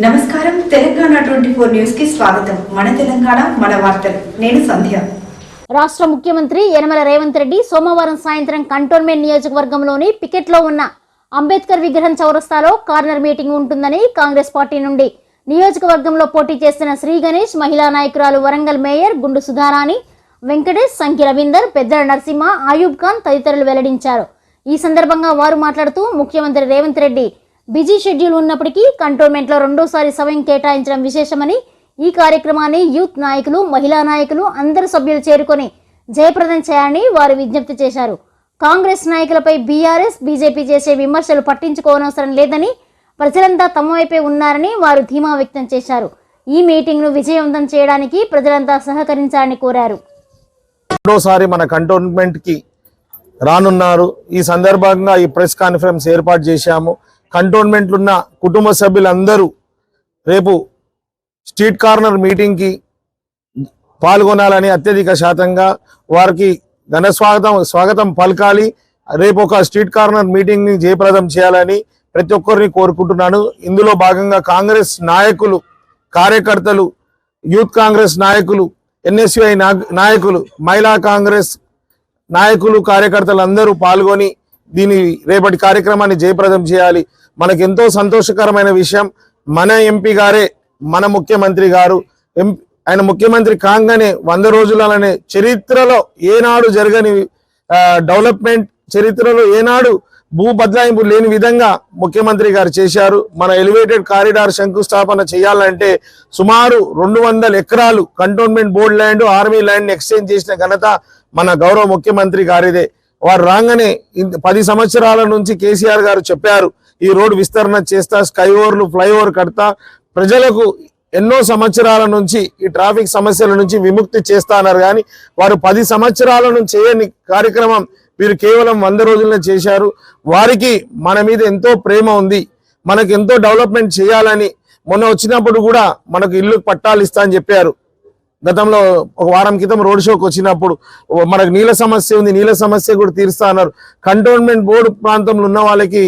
నమస్కారం తెలంగాణ 24 న్యూస్ కి స్వాగతం. మన తెలంగాణ మన వార్తలు. నేను సంధ్య. రాష్ట్ర ముఖ్యమంత్రి యనమల రేవంత్ రెడ్డి సోమవారం సాయంత్రం కంటోన్మెంట్ నియోజకవర్గంలోని పికెట్లో ఉన్న అంబేద్కర్ విగ్రహం చౌరస్తాలో కార్నర్ మీటింగ్ ఉంటుందని కాంగ్రెస్ పార్టీ నుండి నియోజకవర్గంలో పోటీ చేస్తున్న శ్రీ గణేష్, మహిళా నాయకురాలు వరంగల్ మేయర్ గుండు సుధారాణి, వెంకటేష్, సంఖ్య రవీందర్, పెద్దల నరసింహ, ఆయూబ్ ఖాన్ తదితరులు వెల్లడించారు. ఈ సందర్భంగా వారు మాట్లాడుతూ ముఖ్యమంత్రి రేవంత్ రెడ్డి బిజీ షెడ్యూల్ ఉన్నప్పటికీ కంటోన్మెంట్లో రెండోసారి సమయం కేటాయించడం విశేషమని, ఈ కార్యక్రమాన్ని యూత్ నాయకులు, మహిళా నాయకులు అందరు సభ్యులు చేరుకొని జయప్రదం చేయాలని వారు విజ్ఞప్తి చేశారు. కాంగ్రెస్ నాయకులపై బీఆర్ఎస్, బీజేపీ చేసే విమర్శలు పట్టించుకోనవసరం లేదని, ప్రజలంతా తమ వైపే ఉన్నారని వారు ధీమా వ్యక్తం చేశారు. ఈ మీటింగ్ను విజయవంతం చేయడానికి ప్రజలంతా సహకరించాలని కోరారు. రెండోసారి మన కంటోన్మెంట్కి రానున్నారు. ఈ సందర్భంగా ఈ ప్రెస్ కాన్ఫరెన్స్ ఏర్పాటు చేశాము. కంటోన్మెంట్లో ఉన్న కుటుంబ సభ్యులందరూ రేపు స్ట్రీట్ కార్నర్ మీటింగ్కి పాల్గొనాలని అత్యధిక శాతంగా వారికి ఘన స్వాగతం పలకాలి. రేపు ఒక స్ట్రీట్ కార్నర్ మీటింగ్ని జయప్రదం చేయాలని ప్రతి ఒక్కరిని కోరుకుంటున్నాను. ఇందులో భాగంగా కాంగ్రెస్ నాయకులు, కార్యకర్తలు, యూత్ కాంగ్రెస్ నాయకులు, ఎన్ఎస్యుఐ నాయకులు, మహిళా కాంగ్రెస్ నాయకులు, కార్యకర్తలు అందరూ పాల్గొని దీని రేపటి కార్యక్రమాన్ని జయప్రదం చేయాలి. మనకు ఎంతో సంతోషకరమైన విషయం, మన ఎంపీ గారే మన ముఖ్యమంత్రి గారు. ఆయన ముఖ్యమంత్రి కాగానే 100 రోజులనే చరిత్రలో ఏనాడు జరగని డెవలప్మెంట్, చరిత్రలో ఏనాడు భూ బదలాయింపు లేని విధంగా ముఖ్యమంత్రి గారు చేశారు. మన ఎలివేటెడ్ కారిడార్ శంకుస్థాపన చేయాలంటే సుమారు 200 ఎకరాలు cantonment board land, army land exchange చేసిన ఘనత మన గౌరవ ముఖ్యమంత్రి గారిదే. వారు రాగానే 10 సంవత్సరాల నుంచి కేసీఆర్ గారు చెప్పారు, ఈ రోడ్డు విస్తరణ చేస్తా, స్కై ఓవర్లు, ఫ్లైఓవర్ కడతా, ప్రజలకు ఎన్నో సంవత్సరాల నుంచి ఈ ట్రాఫిక్ సమస్యల నుంచి విముక్తి చేస్తా అన్నారు. కానీ వారు 10 సంవత్సరాల నుంచి చేయని కార్యక్రమం వీరు కేవలం 100 రోజుల్లో చేశారు. వారికి మన మీద ఎంతో ప్రేమ ఉంది, మనకు ఎంతో డెవలప్మెంట్ చేయాలని. మొన్న వచ్చినప్పుడు కూడా మనకు ఇల్లు పట్టాలు ఇస్తా అని చెప్పారు. గతంలో ఒక వారం క్రితం రోడ్ షోకి వచ్చినప్పుడు మనకు నీళ్ళ సమస్య ఉంది, నీళ్ళ సమస్య కూడా తీరుస్తా అన్నారు. కంటోన్మెంట్ బోర్డు ప్రాంతంలో ఉన్న వాళ్ళకి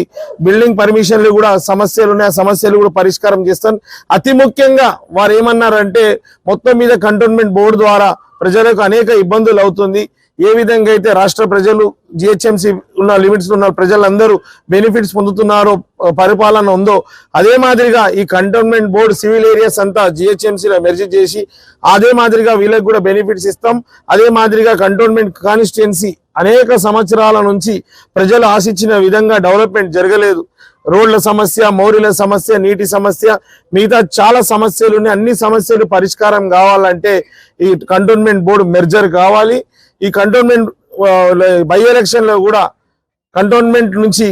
బిల్డింగ్ పర్మిషన్లు కూడా సమస్యలు ఉన్నాయి, ఆ సమస్యలు కూడా పరిష్కారం చేస్తాను. అతి ముఖ్యంగా వారు ఏమన్నారంటే మొత్తం మీద కంటోన్మెంట్ బోర్డు ద్వారా ప్రజలకు అనేక ఇబ్బందులు అవుతుంది. ఏ విధంగా అయితే రాష్ట్ర ప్రజలు, జిహెచ్ఎంసీ ఉన్న లిమిట్స్ ఉన్న ప్రజలందరూ బెనిఫిట్స్ పొందుతున్నారో, పరిపాలన ఉందో, అదే మాదిరిగా ఈ కంటోన్మెంట్ బోర్డు సివిల్ ఏరియాస్ అంతా జిహెచ్ఎంసీలో మెర్జ్ చేసి అదే మాదిరిగా వీళ్ళకి కూడా బెనిఫిట్స్ ఇస్తాం. అదే మాదిరిగా కంటోన్మెంట్ కాన్స్టిట్యుయెన్సీ అనేక సంవత్సరాల నుంచి ప్రజలు ఆశించిన విధంగా డెవలప్మెంట్ జరగలేదు. రోడ్ల సమస్య, మౌర్యుల సమస్య, నీటి సమస్య, మిగతా చాలా సమస్యలు ఉన్నాయి. అన్ని సమస్యలు పరిష్కారం కావాలంటే ఈ కంటోన్మెంట్ బోర్డు మెర్జర్ కావాలి. ఈ కంటోన్మెంట్ బై ఎలక్షన్ లో కూడా కంటోన్మెంట్ నుంచి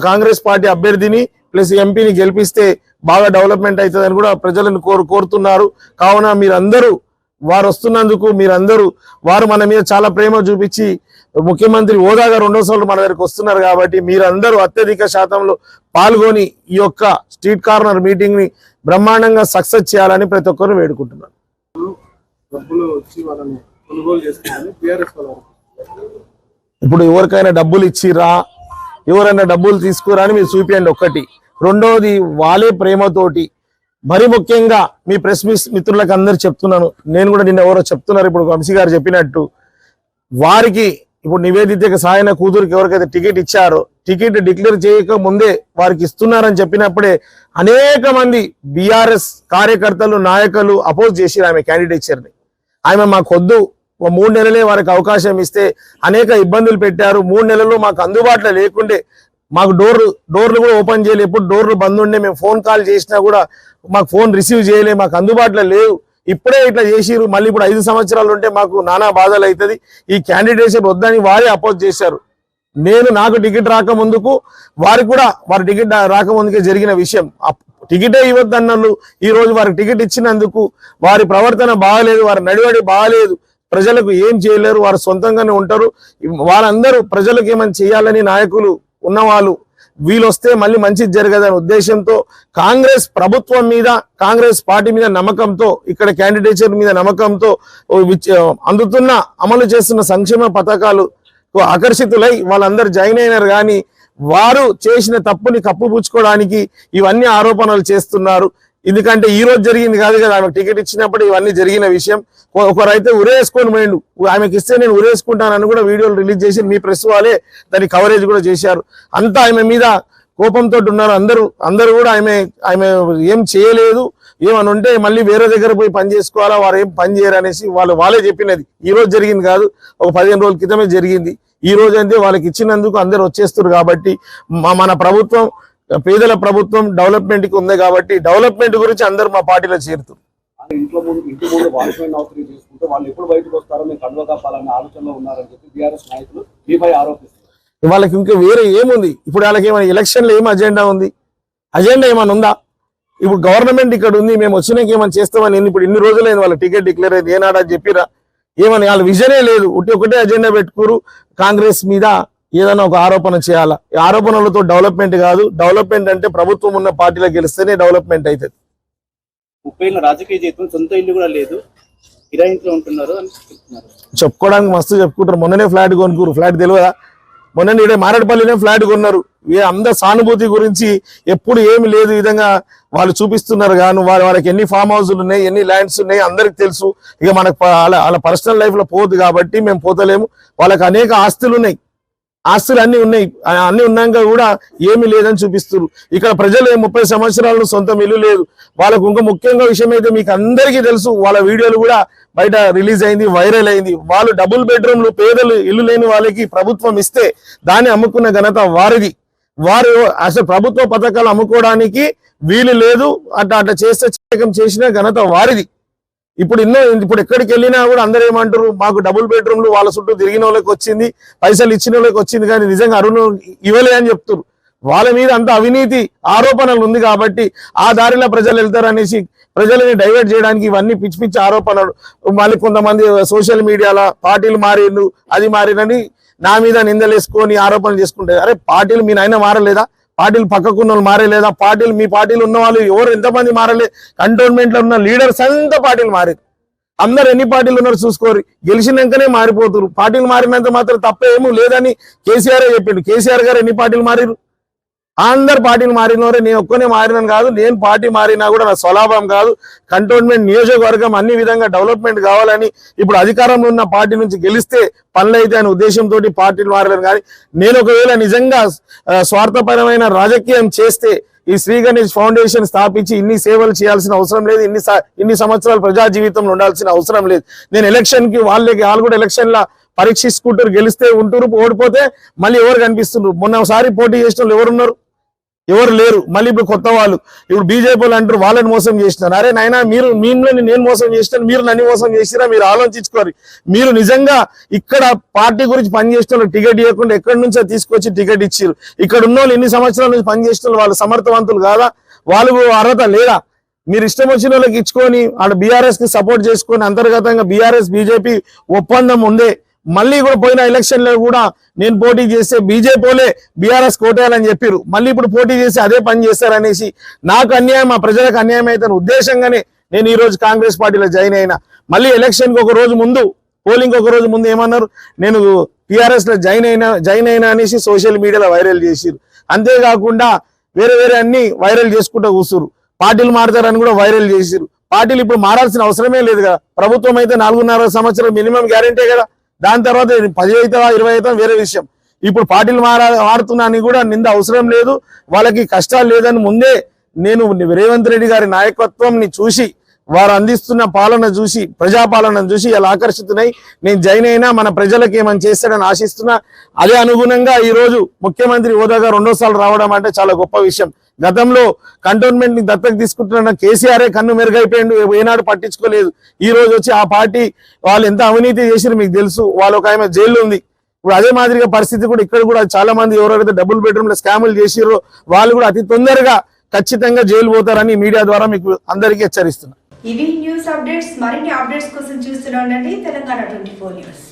కాంగ్రెస్ పార్టీ అభ్యర్థిని ప్లస్ ఎంపీని గెలిపిస్తే బాగా డెవలప్మెంట్ అవుతుందని కూడా ప్రజలను కోరుతున్నారు. కావున మీరందరూ వారు వస్తున్నందుకు వారు మన మీద చాలా ప్రేమ చూపించి ముఖ్యమంత్రి హోదాగా 2వ సార్లు మన దగ్గరికి వస్తున్నారు. కాబట్టి మీరందరూ అత్యధిక శాతంలో పాల్గొని ఈ యొక్క స్ట్రీట్ కార్నర్ మీటింగ్ ని బ్రహ్మాండంగా సక్సెస్ చేయాలని ప్రతి ఒక్కరు వేడుకుంటున్నారు. ఇప్పుడు ఎవరికైనా డబ్బులు ఇచ్చిరా, ఎవరైనా డబ్బులు తీసుకురా అని మీరు చూపియండి ఒకటి. రెండోది వాళ్ళే ప్రేమతోటి, మరి ముఖ్యంగా మీ ప్రెస్ మిత్రులకు అందరు చెప్తున్నాను, నేను కూడా నిన్న ఎవరో చెప్తున్నారు, ఇప్పుడు వంశీ గారు చెప్పినట్టు వారికి ఇప్పుడు నివేదిత సాయన కూతురికి ఎవరికైతే టికెట్ ఇచ్చారో, టికెట్ డిక్లేర్ చేయక ముందే వారికి ఇస్తున్నారని చెప్పినప్పుడే అనేక మంది బీఆర్ఎస్ కార్యకర్తలు, నాయకులు అపోజ్ చేసిరు ఆమె క్యాండిడేచర్ని. ఆమె మాకు వద్దు, 3 నెలలే వారికి అవకాశం ఇస్తే అనేక ఇబ్బందులు పెట్టారు. 3 నెలలు మాకు అందుబాటులో లేకుండే, మాకు డోర్లు కూడా ఓపెన్ చేయలేదు, ఎప్పుడు డోర్లు బంద్ ఉండే, మేము ఫోన్ కాల్ చేసినా కూడా మాకు ఫోన్ రిసీవ్ చేయలే, మాకు అందుబాటులో లేవు. ఇప్పుడే ఇట్లా చేసిరు, మళ్ళీ ఇప్పుడు 5 సంవత్సరాలు ఉంటే మాకు నానా బాధలు అవుతుంది, ఈ క్యాండిడేట్స్ వద్దని వారే అపోజ్ చేశారు. నాకు టికెట్ రాకముందుకు వారికి కూడా వారి టికెట్ రాకముందుకే జరిగిన విషయం. టికెటే ఇవ్వద్దన్నారు, ఈ రోజు వారికి టికెట్ ఇచ్చినందుకు వారి ప్రవర్తన బాగలేదు, వారి నడివడి బాగలేదు, ప్రజలకు ఏం చేయలేరు, వారు సొంతంగానే ఉంటారు. వాళ్ళందరూ ప్రజలకు ఏమైనా చేయాలని నాయకులు ఉన్నవాళ్ళు వీళ్ళు వస్తే మళ్ళీ మంచిది జరగదనే ఉద్దేశంతో కాంగ్రెస్ ప్రభుత్వం మీద, కాంగ్రెస్ పార్టీ మీద నమ్మకంతో, ఇక్కడ క్యాండిడేచర్ మీద నమ్మకంతో అందుతున్న అమలు చేస్తున్న సంక్షేమ పథకాలు ఆకర్షితులై వాళ్ళందరూ జాయిన్ అయినారు. కానీ వారు చేసిన తప్పుని కప్పుపుచ్చుకోవడానికి ఇవన్నీ ఆరోపణలు చేస్తున్నారు. ఎందుకంటే ఈ రోజు జరిగింది కాదు కదా, ఆమెకు టికెట్ ఇచ్చినప్పుడు ఇవన్నీ జరిగిన విషయం. ఒకరైతే ఉరేసుకొని పోయిండు, ఆమెకి ఇస్తే నేను ఉరేసుకుంటానని కూడా వీడియోలు రిలీజ్ చేసి మీ ప్రెస్ వాళ్ళే దాని కవరేజ్ కూడా చేశారు. అంతా ఆమె మీద కోపంతో ఉన్నారు అందరూ కూడా. ఆమె ఏం చేయలేదు, ఏమని ఉంటే మళ్ళీ వేరే దగ్గర పోయి పని చేసుకోవాలా, వారు ఏం పని చేయరు అనేసి వాళ్ళే చెప్పినది. ఈ రోజు జరిగింది కాదు, ఒక 15 రోజుల క్రితమే జరిగింది. ఈ రోజు అంటే వాళ్ళకి ఇచ్చినందుకు అందరు వచ్చేస్తారు. కాబట్టి మన ప్రభుత్వం పేదల ప్రభుత్వం డెవలప్మెంట్ కి ఉంది కాబట్టి డెవలప్మెంట్ గురించి అందరూ మా పార్టీలో చేరుతారు. ఇంటి ముందు వాచ్మెన్ నౌకరీ చేసుకుంటే వాళ్ళు ఎప్పుడు బయటకు వస్తారో మేము కండువ కప్పాలనే ఆలోచనలో ఉన్నారని చెప్పి బీఆర్ఎస్ నాయకులు మీపై ఆరోపిస్తారు. వాళ్ళకి ఇంకా వేరే ఏముంది? ఇప్పుడు వాళ్ళకి ఏమైనా ఎలక్షన్లో ఏం అజెండా ఉంది? అజెండా ఏమైనా ఉందా? ఇప్పుడు గవర్నమెంట్ ఇక్కడ ఉంది, మేము వచ్చినాక ఏమైనా చేస్తామని ఇప్పుడు ఇన్ని రోజులైంది వాళ్ళ టికెట్ డిక్లేర్ అయింది. ఏనాడా చెప్పిరా? ఏమని వాళ్ళ విజనే లేదు. ఒకటే అజెండా పెట్టుకోరు, కాంగ్రెస్ మీద ఏదైనా ఒక ఆరోపణ చేయాలా. ఈ ఆరోపణలతో డెవలప్మెంట్ కాదు. డెవలప్మెంట్ అంటే ప్రభుత్వం ఉన్న పార్టీలో గెలిస్తేనే డెవలప్మెంట్ అవుతుంది. 30 ఏళ్ళ రాజకీయ జీవితం, సొంత ఇల్లు కూడా లేదు, కిరాయి ఇంట్లో ఉంటున్నారు అని చెప్తున్నారు. చెప్పుకోవడానికి మస్తు చెప్పుకుంటారు. మొన్ననే ఫ్లాట్ కొనుక్కోరు, ఫ్లాట్ తెలియదా? మొన్న ఇడే మారేడుపల్లినే ఫ్లాట్ కొన్నారు. అందరు సానుభూతి గురించి ఎప్పుడు ఏమి లేదు విధంగా వాళ్ళు చూపిస్తున్నారు. గాను వాళ్ళకి ఎన్ని ఫామ్ హౌస్లు ఉన్నాయి, ఎన్ని ల్యాండ్స్ ఉన్నాయి అందరికి తెలుసు. ఇక మనకు వాళ్ళ పర్సనల్ లైఫ్ లో పోదు కాబట్టి మేము పోతలేము. వాళ్ళకి అనేక ఆస్తులు ఉన్నాయి, ఆస్తులు అన్ని ఉన్నాయి. అన్ని ఉన్నాక కూడా ఏమీ లేదని చూపిస్తారు. ఇక్కడ ప్రజలు 30 సంవత్సరాలు సొంతం ఇల్లు లేదు వాళ్ళకు. ఇంకా ముఖ్యంగా విషయం అయితే మీకు అందరికీ తెలుసు, వాళ్ళ వీడియోలు కూడా బయట రిలీజ్ అయింది, వైరల్ అయింది. వాళ్ళు డబుల్ బెడ్రూమ్లు పేదలు ఇల్లు లేని వాళ్ళకి ప్రభుత్వం ఇస్తే దాన్ని అమ్ముకున్న ఘనత వారిది. వారు అసలు ప్రభుత్వ పథకాలు అమ్ముకోవడానికి వీలు లేదు, అట్లా చేసిన ఘనత వారిది. ఇప్పుడు ఎక్కడికి వెళ్ళినా కూడా అందరూ ఏమంటారు, మాకు డబుల్ బెడ్రూమ్లు వాళ్ళ చుట్టూ తిరిగిన వాళ్ళకి వచ్చింది, పైసలు ఇచ్చిన వాళ్ళకి వచ్చింది, కానీ నిజంగా అరుణ ఇవ్వలే అని చెప్తారు. వాళ్ళ మీద అంత అవినీతి ఆరోపణలు ఉంది కాబట్టి ఆ దారిలో ప్రజలు వెళ్తారనేసి ప్రజలని డైవర్ట్ చేయడానికి ఇవన్నీ పిచ్చి పిచ్చి ఆరోపణలు. మళ్ళీ కొంతమంది సోషల్ మీడియాలో పార్టీలు మారిండు, అది మారినని నా మీద నిందలేసుకొని ఆరోపణలు చేసుకుంటారు. అరే పార్టీలు మీ నాయన మారలేదా? పార్టీలు పక్కకున్న వాళ్ళు మారేలేదా? మీ పార్టీలు ఉన్న వాళ్ళు ఎవరు ఎంతమంది మారలేదు? కంటోన్మెంట్ లో ఉన్న లీడర్స్ అంతా పార్టీలు మారారు. అందరు ఎన్ని పార్టీలు ఉన్నారు చూసుకోరు, గెలిచినాకనే మారిపోతారు. పార్టీలు మారినంత మాత్రం తప్పేమూ లేదని కేసీఆర్ చెప్పిండు. కేసీఆర్ గారు ఎన్ని పార్టీలు మారిరు? అందరు పార్టీలు మారినోరే. నేను ఒక్కనే మారినాను కాదు, నేను పార్టీ మారినా కూడా నా స్వలాభం కాదు. కంటోన్మెంట్ నియోజకవర్గం అన్ని విధంగా డెవలప్మెంట్ కావాలని ఇప్పుడు అధికారంలో ఉన్న పార్టీ నుంచి గెలిస్తే పనులు అయితే అనే ఉద్దేశంతో పార్టీలు మారలేను. కానీ నేను ఒకవేళ నిజంగా స్వార్థపరమైన రాజకీయం చేస్తే ఈ శ్రీ గణేష్ ఫౌండేషన్ స్థాపించి ఇన్ని సేవలు చేయాల్సిన అవసరం లేదు, ఇన్ని సంవత్సరాలు ప్రజా జీవితంలో ఉండాల్సిన అవసరం లేదు. నేను ఎలక్షన్ కి వాళ్ళు కూడా ఎలక్షన్ లా పరీక్షించుకుంటారు, గెలిస్తే ఉంటూరు, ఓడిపోతే మళ్ళీ ఎవరు కనిపిస్తున్నారు? మొన్నసారి పోటీ చేసిన వాళ్ళు ఎవరున్నారు? ఎవరు లేరు. మళ్ళీ ఇప్పుడు కొత్త వాళ్ళు ఇప్పుడు బీజేపీ వాళ్ళు అంటారు వాళ్ళని మోసం చేసినారు. అరే నాయనా, నేను మోసం చేసినాను, మీరు నన్ను మోసం చేసినా? మీరు ఆలోచించుకోరు. మీరు నిజంగా ఇక్కడ పార్టీ గురించి పనిచేసిన వాళ్ళు టికెట్ ఇవ్వకుండా ఎక్కడి నుంచో తీసుకొచ్చి టికెట్ ఇచ్చారు. ఇక్కడ ఉన్న వాళ్ళు ఎన్ని సంవత్సరాల నుంచి పనిచేసిన వాళ్ళు సమర్థవంతులు కాదా? వాళ్ళకు అర్హత లేదా? మీరు ఇష్టం వచ్చిన వాళ్ళకి ఇచ్చుకొని ఆడ బీఆర్ఎస్ కి సపోర్ట్ చేసుకొని అంతర్గతంగా బీఆర్ఎస్ బీజేపీ ఒప్పందం ఉందే. మళ్ళీ కూడా పోయిన ఎలక్షన్ లో కూడా నేను పోటీ చేస్తే బీజేపీలే బీఆర్ఎస్ కోటేయాలని చెప్పారు. మళ్ళీ ఇప్పుడు పోటీ చేసి అదే పని చేస్తారనేసి నాకు అన్యాయం, మా ప్రజలకు అన్యాయం అయితే ఉద్దేశంగానే నేను ఈ రోజు కాంగ్రెస్ పార్టీలో జాయిన్ అయినా. మళ్ళీ ఎలక్షన్ కి ఒక రోజు ముందు, పోలింగ్ ఒక రోజు ముందు ఏమన్నారు, నేను టీఆర్ఎస్ లో జాయిన్ అయినా అనేసి సోషల్ మీడియాలో వైరల్ చేసిరు. అంతేకాకుండా వేరే అన్ని వైరల్ చేసుకుంటూ కూర్చురు. పార్టీలు మారుతారని కూడా వైరల్ చేసిరు. పార్టీలు ఇప్పుడు మారాల్సిన అవసరమే లేదు కదా. ప్రభుత్వం అయితే 4.5 సంవత్సరం మినిమం గ్యారెంటీ కదా. దాని తర్వాత 10 అవుతావా 20 అవుతావా వేరే విషయం. ఇప్పుడు పార్టీలు మారుతున్నాని కూడా నింద అవసరం లేదు. వాళ్ళకి కష్టాలు లేదని ముందే నేను రేవంత్ రెడ్డి గారి నాయకత్వంని చూసి, వారు అందిస్తున్న పాలన చూసి, ప్రజాపాలన చూసి ఇలా ఆకర్షితున్నాయి. నేను జాయిన్ అయినా మన ప్రజలకు ఏమని చేస్తాడని ఆశిస్తున్నా. అదే అనుగుణంగా ఈ రోజు ముఖ్యమంత్రి హోదాగా 2వ సార్లు రావడం అంటే చాలా గొప్ప విషయం. గతంలో కంటోన్మెంట్ ని దత్తకు తీసుకుంటున్న కేసీఆరే కన్ను మెరుగైపోయిండు, ఏనాడు పట్టించుకోలేదు. ఈ రోజు వచ్చి ఆ పార్టీ వాళ్ళు ఎంత అవినీతి చేసిరో మీకు తెలుసు. వాళ్ళు ఒక ఆమె జైల్లో ఉంది. ఇప్పుడు అదే మాదిరిగా పరిస్థితి కూడా ఇక్కడ కూడా చాలా మంది ఎవరైతే డబుల్ బెడ్రూమ్ లో స్కాములు చేసిరో వాళ్ళు కూడా అతి తొందరగా ఖచ్చితంగా జైలు పోతారని మీడియా ద్వారా మీకు అందరికీ హెచ్చరిస్తున్నా. ఇవి న్యూస్ అప్డేట్స్. మరిన్ని అప్డేట్స్ కోసం చూస్తూనే ఉండండి తెలంగాణ 24 న్యూస్.